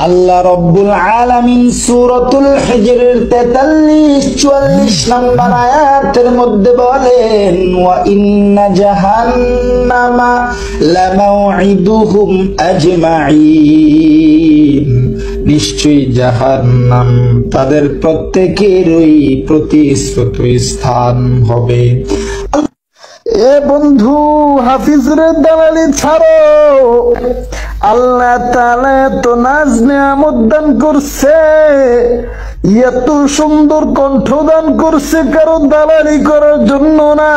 আল্লাহ রব্বুল আলামিন সূরাতুল হিজরের 43-44 নম্বর আয়াতের মধ্যে বলেন, ওয়া ইন্না জাহান্নামা লামাউইদুহুম আজমাইন, নিশ্চয়ই জাহান্নাম তাদের প্রত্যেকেরই প্রতিশ্রুত স্থান হবে। এ বন্ধু, হাফিজের দালালি ছাড়ো। আল্লাহ তাআলা তো নাজ নিয়ামত দান করছে, এত সুন্দর কণ্ঠ দান করছে কারো দালালি করার জন্য না,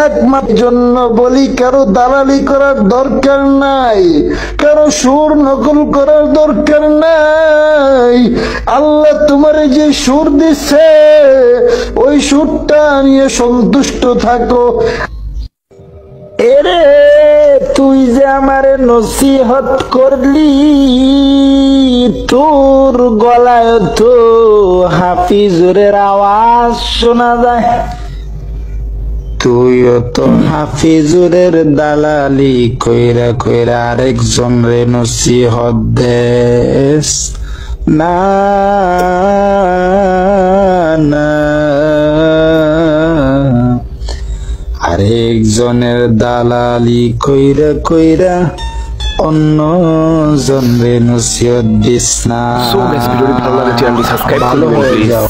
একমাত্র জন্য বলি কারো দালালি করার দরকার নাই, কারো সুর নকল করার দরকার নাই। আল্লাহ তোমার যে সুর দিছে ওই সুরটা নিয়ে সন্তুষ্ট থাকো। এরে তুই যে আমারে নসিহত করলি, তোর গলায় তো হাফিজুরের আওয়াজ শোনা যায়, তুইও তো হাফিজুরের দালালি কইরা কইরা আরেকজন রে নসিহত দেস না না, আরেকজনের দালালি কইরা কইরা অন্য জনরে নসিহত দিস না। ভালো হয়ে যাও।